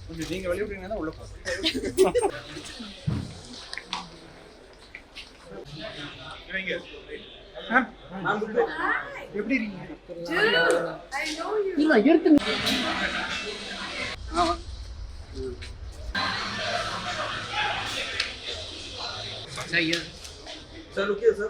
கொஞ்சம் நீங்க வெளிய விட்டீங்கன்னா உள்ள போங்க. எப்படி இருக்கீங்க? இல்ல எடுத்து सर रुकिए सर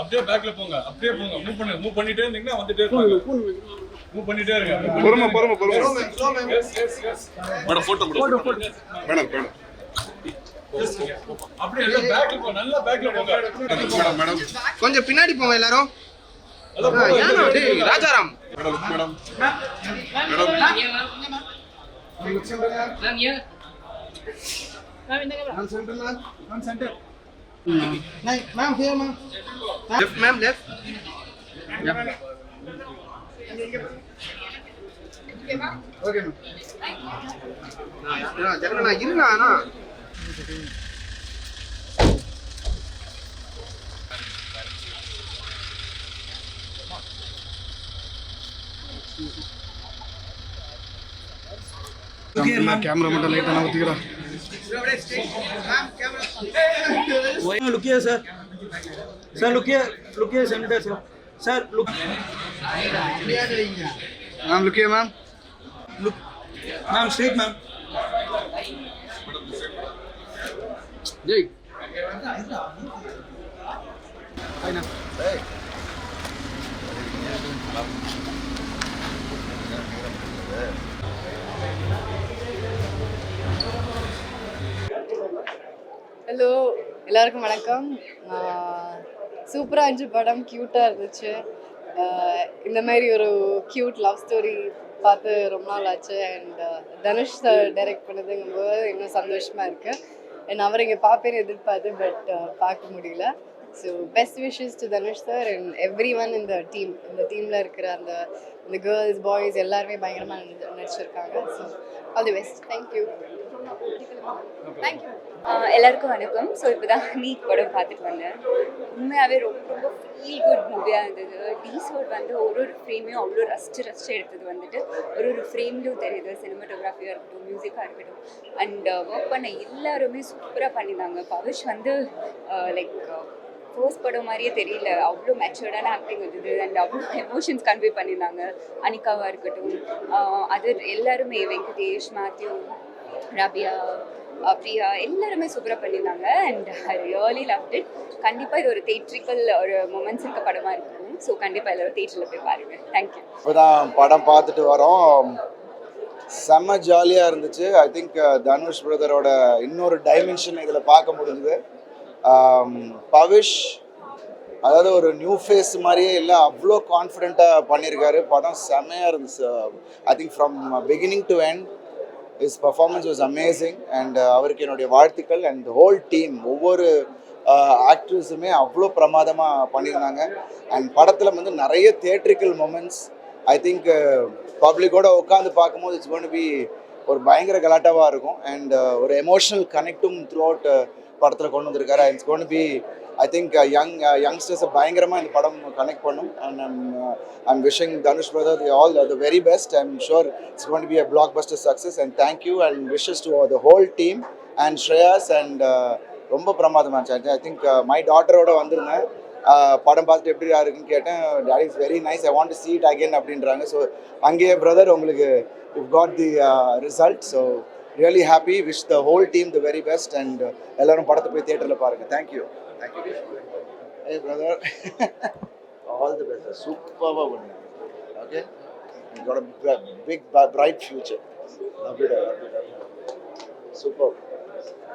அப்படியே பேக்ல போங்க, அப்படியே போங்க, மூவ் பண்ணிட்டே இருந்தீங்கன்னா வந்துட்டே இருப்பாங்க. மூவ் பண்ணிட்டே இருங்க. பொறுமை. Madam photo madam. அப்படியே எல்லாம் பேக்ல போங்க, நல்லா பேக்ல போங்க. மேடம் கொஞ்சம் பின்னாடி போங்க எல்லாரும். Rajaram madam ma'am here ma'am left ma'am left okay ma'am ஜெகனா இருங்கண்ணா कैमरा மட்டும் லைட்டா நவுத்திக்கடா. लुकिए सर लुकिए सेनेटर सर लुक मैम लुकिए मैम मैम स्ट्रेट मैम जय ஹலோ எல்லாருக்கும் வணக்கம். சூப்பராக இருந்துச்சு படம், க்யூட்டாக இருந்துச்சு. இந்த மாதிரி ஒரு க்யூட் லவ் ஸ்டோரி பார்த்து ரொம்ப நாள் ஆச்சு. அண்ட் தனுஷ் சார் டைரக்ட் பண்ணதுங்கும்போது இன்னும் சந்தோஷமாக இருக்குது. அண்ட் அவர் இங்கே பார்ப்பேன்னு எதிர்பார்த்து பட் பார்க்க முடியல. So best wishes to Dhanush sir and every one இந்த டீமில் இருக்கிற அந்த கேர்ள்ஸ் பாய்ஸ் எல்லாருமே பயங்கரமாக நடிச்சிருக்காங்க. So all the best. Thank you. எல்லாருக்கும் வணக்கம். ஸோ இப்போ தான் நீட் படம் பார்த்துட்டு வந்தேன். உண்மையாகவே ரொம்ப ஃபீல் குட் மூவியாக இருந்தது. டீசோட் வந்து ஒரு ஃப்ரேமையும் அவ்வளோ ரசிச்சு எடுத்தது வந்துட்டு ஒரு ஃப்ரேம்லேயும் தெரியுது. சினிமாட்டோகிராஃபியாக இருக்கட்டும், மியூசிக்காக இருக்கட்டும், அண்ட் ஒர்க் பண்ண எல்லாருமே சூப்பராக பண்ணியிருந்தாங்க. பவிஷ் வந்து லைக் ஃபர்ஸ்ட் படம் மாதிரியே தெரியல, அவ்வளோ மெச்சூர்டான ஆக்டிங் இருந்தது. அண்ட் அவ்வளோ எமோஷன்ஸ் கன்வே பண்ணியிருந்தாங்க. அனிகாவாக இருக்கட்டும், அது எல்லாருமே, வெங்கடேஷ், மேத்யூ, ரபியா, பிரியா எல்லாருமே சூப்பராக பண்ணியிருந்தாங்க. And I really loved it. கண்டிப்பாக இது ஒரு தேட்ரிக்கல் ஒரு மொமெண்ட்ஸ் இருக்க படமாக இருக்கும். ஸோ கண்டிப்பாக எல்லோரும் தேட்டரில் போய் பாருங்கள். தேங்க்யூ. இப்போ தான் படம் பார்த்துட்டு வரோம். செம்ம ஜாலியாக இருந்துச்சு. ஐ திங்க் தனுஷ் பிரதரோட இன்னொரு டைமென்ஷன் இதில் பார்க்க முடிஞ்சுது. பவிஷ் அதாவது ஒரு நியூ ஃபேஸ் மாதிரியே இல்லை, அவ்வளோ கான்ஃபிடென்ட்டாக பண்ணியிருக்காரு. படம் செம்மையாக இருந்துச்சு. I think from beginning to end his performance was amazing and அவருக்கு என்னுடைய வாழ்த்துக்கள். அண்ட் ஹோல் டீம் ஒவ்வொரு ஆக்டர்ஸுமே அவ்வளோ பிரமாதமாக பண்ணியிருந்தாங்க. அண்ட் படத்தில் வந்து நிறைய தியேட்ரிக்கல் மொமெண்ட்ஸ் ஐ திங்க் பப்ளிக்கோடு உட்காந்து பார்க்கும்போது இட்ஸ் கோயிங் டு பி ஒரு பயங்கர கலாட்டாவாக இருக்கும். அண்ட் ஒரு எமோஷனல் கனெக்டும் த்ரூ அவுட் படத்தில் கொண்டு வந்திருக்காரு. It's going to be I think யங்ஸ்டர்ஸை பயங்கரமாக இந்த படம் கனெக்ட் பண்ணும். And I'm wishing Dhanush brother all the very best. I'm sure it's going to be a blockbuster success and thank you and wishes to the whole team and Shreyas and ரொம்ப பிரமாதமாக இருந்துச்சு. I think my டாட்டரோட வந்திருந்தேன். படம் பார்த்துட்டு எப்படி இருக்குன்னு கேட்டேன். Date is very nice, I want to see it again அப்படின்றாங்க. ஸோ அங்கேயே பிரதர் உங்களுக்கு you've got the result. So really happy, wish the whole team the very best and எல்லாரும் படத்தை போய் தியேட்டரில் பாருங்கள். Thank you. Hey brother. All the best. Super one. Okay? You got a big, bright future. Love it. Super.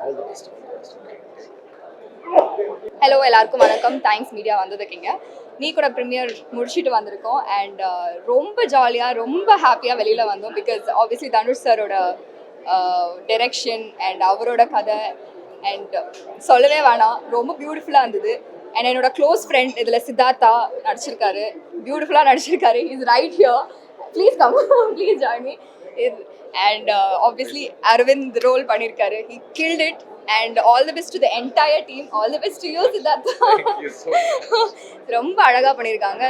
All the best. Hello எல்லாருக்கும் வணக்கம். Thanks media வந்ததுக்குங்க. நீ கூட ப்ரீமியர் முடிச்சுட்டு வந்திருக்கோம் அண்ட் ரொம்ப ஜாலியாக ரொம்ப ஹாப்பியாக வெளியில் வந்தோம். பிகாஸ் ஆப்வியஸ்லி தனுஷ் சாரோட டைரக்ஷன் அண்ட் அவரோட கதை அண்ட் சொல்லவே வேணாம், ரொம்ப பியூட்டிஃபுல்லாக இருந்தது. அண்ட் என்னோட க்ளோஸ் ஃப்ரெண்ட் இதில் சித்தார்த்தா நடிச்சிருக்காரு, பியூட்டிஃபுல்லாக நடிச்சிருக்காரு. Is right here, please come, please join me. And obviously Arvind role பண்ணியிருக்காரு, he killed it. And all the best to the entire team. All the best to you, Siddhartha. Thank you so much. ரொம்ப அழகா பண்ணியிருக்காங்க.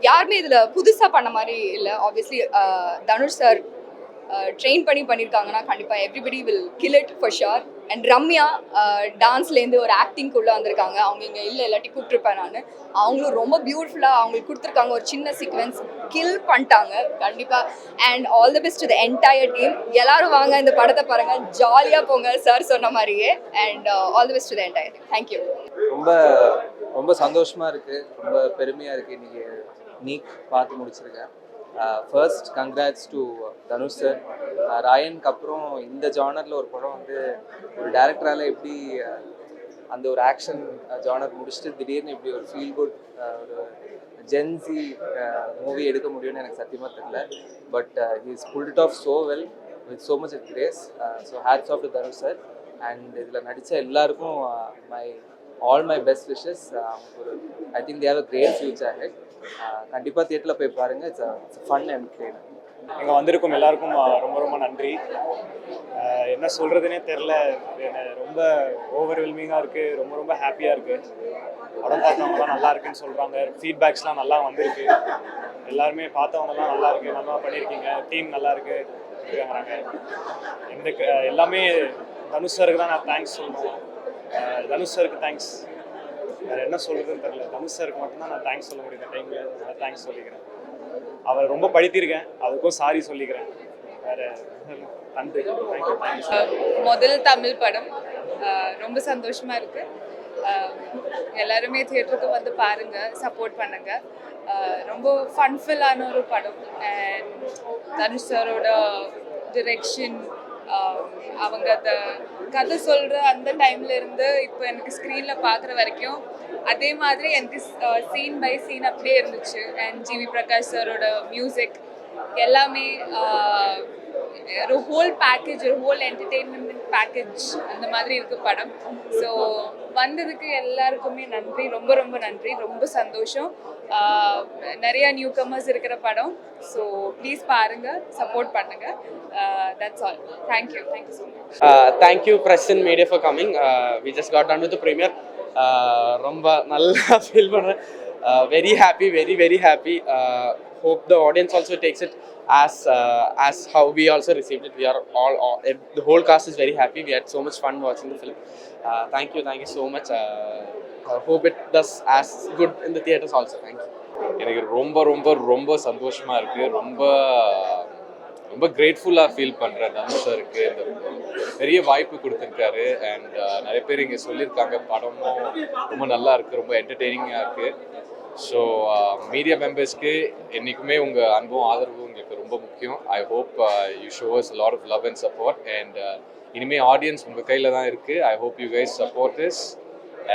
யாருமே இதில் புதுசாக பண்ண மாதிரி இல்லை. ஆப்வியஸ்லி தனுஷ் சார் ட்ரெயின் பண்ணியிருக்காங்கன்னா கண்டிப்பாக everybody will kill it for sure. And Ramya டான்ஸ்லேருந்து ஒரு ஆக்டிங்குள்ளே வந்திருக்காங்க. அவங்க இங்கே இல்லை, இல்லாட்டி கூப்பிட்டுருப்பேன் நான். அவங்களும் ரொம்ப பியூட்டிஃபுல்லாக அவங்களுக்கு கொடுத்துருக்காங்க ஒரு சின்ன சீக்வன்ஸ், கில் பண்ணிட்டாங்க கண்டிப்பாக. And all the best to the entire team. எல்லாரும் வாங்க, இந்த படத்தை பாருங்கள், ஜாலியாக போங்க சார் சொன்ன மாதிரியே. And all the best to the entire team. Thank you. ரொம்ப சந்தோஷமாக இருக்குது, ரொம்ப பெருமையாக இருக்குது. இன்றைக்கி நீக் பார்த்து முடிச்சிருக்கேன். First congrats to Dhanush sir. ராயனுக்கு அப்புறம் இந்த ஜானரில் ஒரு படம் வந்து ஒரு டேரக்டரால் எப்படி அந்த ஒரு ஆக்ஷன் ஜானர் முடிச்சுட்டு திடீர்னு இப்படி ஒரு ஃபீல் குட் ஒரு ஜென்சி மூவி எடுக்க முடியும்னு எனக்கு சத்தியமாக தெரியல. But he's pulled it off so well with so much grace. So hats off to Dhanush sir. And இதில் நடித்த எல்லாருக்கும் ஆல் மை பெஸ்ட் விஷஸ். ஒரு I think they have a great future ahead. கண்டிப்பாக தியேட்டரில் போய் பாருங்கள். It's fun and entertainer. இங்கே வந்திருக்கும் எல்லாருக்கும் ரொம்ப ரொம்ப நன்றி. என்ன சொல்கிறதுனே தெரில, ரொம்ப ஓவர்வெல்மிங்காக இருக்குது, ரொம்ப ரொம்ப ஹாப்பியாக இருக்குது. படம் பார்த்தவங்கலாம் நல்லா இருக்குன்னு சொல்கிறாங்க, ஃபீட்பேக்ஸ்லாம் நல்லா வந்திருக்கு. எல்லாருமே பார்த்தவங்கலாம் நல்லா இருக்குது, நல்லா பண்ணியிருக்கீங்க, டீம் நல்லா இருக்குங்கிறாங்க. எல்லாமே தனுஷ் சாருக்கு தான் நான் தேங்க்ஸ் சொல்லணும். தனுஷ் சாருக்கு தேங்க்ஸ், வேறு என்ன சொல்கிறதுன்னு தெரில. தனுஷ் சாருக்கு மட்டும்தான் நான் தேங்க்ஸ் சொல்ல முடியும் இந்த டைமில். நான் தேங்க்ஸ் சொல்லிக்கிறேன். அவர் ரொம்ப படுத்திருக்கேன், அதுக்கும் சாரி சொல்லிக்கிறேன். வேறு நன்றி. தேங்க்யூ. முதல் தமிழ் படம், ரொம்ப சந்தோஷமாக இருக்குது. எல்லாருமே தியேட்டருக்கு வந்து பாருங்கள், சப்போர்ட் பண்ணுங்கள். ரொம்ப ஃபன்ஃபுல்லான ஒரு படம். அண்ட் தனுஷ் சாரோட டிரெக்ஷன், அவங்க அந்த கதை சொல்கிற அந்த டைமில் இருந்து இப்போ எனக்கு ஸ்க்ரீனில் பார்க்குற வரைக்கும் அதே மாதிரி எனக்கு சீன் பை சீன் அப்படியே இருந்துச்சு. அண்ட் ஜிவி பிரகாஷ் சாரோட மியூசிக் எல்லாமே ஒரு ஹோல் பேக்கேஜ், ஒரு ஹோல் என்டர்டெயின்மெண்ட் பேக்கேஜ் அந்த மாதிரி இருக்குது படம். ஸோ வந்ததுக்கு எல்லாருக்குமே நன்றி, ரொம்ப ரொம்ப நன்றி, ரொம்ப சந்தோஷம். நிறையா நியூ கமர்ஸ் இருக்கிற படம். ஸோ ப்ளீஸ் பாருங்கள், சப்போர்ட் பண்ணுங்கள். That's all. Thank you so much. Thank you press and media for coming. We just got done with the premiere. ரொம்ப நல்லா ஃபீல் பண்ணுறேன். Very happy, very very happy. Hope the audience also takes it as how we also received it. We are all the whole cast is very happy. We had so much fun watching the film. Thank you so much. Hope it does as good in the theaters also. Thank you. எனக்கு ரொம்ப ரொம்ப ரொம்ப சந்தோஷமாக இருக்குது. ரொம்ப கிரேட்ஃபுல்லாக feel பண்ணுறேன் தனுஷ் சாருக்கு. இந்த பெரிய வாய்ப்பு கொடுத்துருக்காரு. அண்ட் நிறைய பேர் இங்கே சொல்லியிருக்காங்க படமும் ரொம்ப நல்லா இருக்குது, ரொம்ப என்டர்டெய்னிங்காக இருக்குது. ஸோ மீடியா மெம்பர்ஸ்க்கு என்றைக்குமே உங்கள் அன்பும் ஆதரவும் உங்களுக்கு ரொம்ப முக்கியம். I hope you show us lot of love and support. And இனிமேல் ஆடியன்ஸ் உங்கள் கையில் தான் இருக்குது. I hope you guys support this.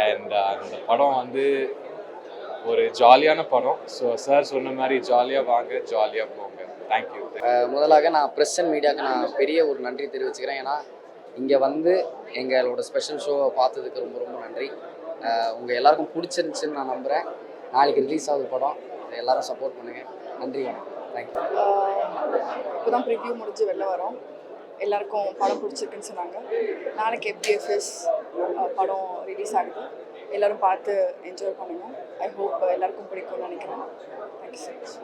And அந்த படம் வந்து ஒரு ஜாலியான படம். ஸோ சார் சொன்ன மாதிரி ஜாலியாக வாங்க, ஜாலியாக போங்க. தேங்க்யூ. முதலாக நான் ப்ரெஸ் அண்ட் மீடியாவுக்கு நான் பெரிய ஒரு நன்றி தெரிவிச்சுக்கிறேன். ஏன்னா இங்கே வந்து எங்களோட ஸ்பெஷல் ஷோவை பார்த்ததுக்கு ரொம்ப ரொம்ப நன்றி. உங்கள் எல்லாருக்கும் பிடிச்சிருந்துச்சுன்னு நான் நம்புகிறேன். நாளைக்கு ரிலீஸ் ஆகுது படம், எல்லாரும் சப்போர்ட் பண்ணுங்கள். நன்றி, வணக்கம். தேங்க்யூ. இப்போ தான் ப்ரிவ்யூ முடிஞ்சு வெளில வரோம். எல்லாருக்கும் படம் பிடிச்சிருக்குன்னு சொன்னாங்க. நாளைக்கு FDFS படம் ரிலீஸ் ஆகுது. எல்லோரும் பார்த்து என்ஜாய் பண்ணுங்கள். ஐ ஹோப் எல்லாருக்கும் பிடிக்கும்னு நினைக்கிறேன். Thank you so much.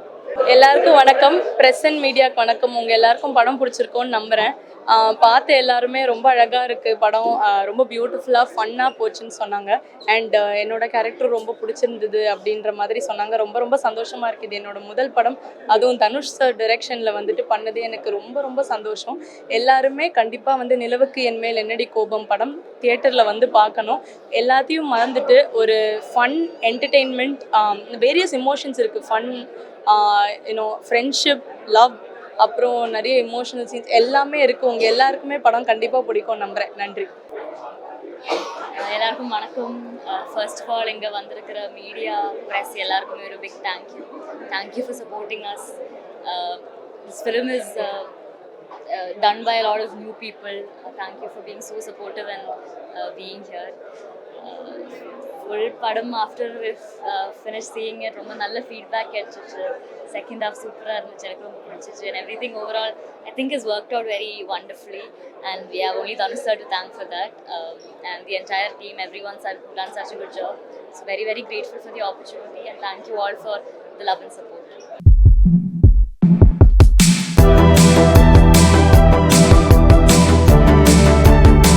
எல்லாருக்கும் வணக்கம், ப்ரெஸ் அண்ட் மீடியாவுக்கு வணக்கம். உங்கள் எல்லாருக்கும் படம் பிடிச்சிருக்கோன்னு நம்புகிறேன். பார்த்து எல்லாருமே ரொம்ப அழகாக இருக்குது படம், ரொம்ப பியூட்டிஃபுல்லாக ஃபன்னாக போச்சுன்னு சொன்னாங்க. அண்ட் என்னோட கேரக்டர் ரொம்ப பிடிச்சிருந்தது அப்படின்ற மாதிரி சொன்னாங்க. ரொம்ப ரொம்ப சந்தோஷமாக இருக்குது. என்னோட முதல் படம், அதுவும் தனுஷ் சார் டைரக்ஷனில் வந்துட்டு பண்ணது எனக்கு ரொம்ப ரொம்ப சந்தோஷம். எல்லாருமே கண்டிப்பாக வந்து நிலவுக்கு என் மேல் என்னடி கோபம் படம் தியேட்டரில் வந்து பார்க்கணும். எல்லாத்தையும் மறந்துட்டு ஒரு ஃபன் என்டர்டெயின்மெண்ட், வேரியஸ் எமோஷன்ஸ் இருக்குது. ஃபன், ஃப்ரெண்ட்ஷிப், லவ், அப்புறம் நிறைய எமோஷனல் சீன்ஸ் எல்லாமே இருக்குது. உங்கள் எல்லாருக்குமே படம் கண்டிப்பாக பிடிக்கும் நம்புகிறேன். நன்றி. எல்லாருக்கும் வணக்கம். ஃபர்ஸ்ட் ஆஃப் ஆல் இங்கே வந்திருக்கிற மீடியா ப்ரெஸ் எல்லாருக்குமே ஒரு big thank you for supporting us. This film is done by a lot of new people. Thank you for being so supportive and being here. Full padam after we've finished seeing it, ரொம்ப நல்ல feedback கிடைச்சிச்சு. Second half சூப்பராக இருந்துச்சு, எனக்கு ரொம்ப பிடிச்சிச்சு. And everything overall I think has worked out very wonderfully, and we have only Dhanush sir to thank for that, and the entire team, everyone's done such a good job. So very grateful for the opportunity, and thank you all for the love and support.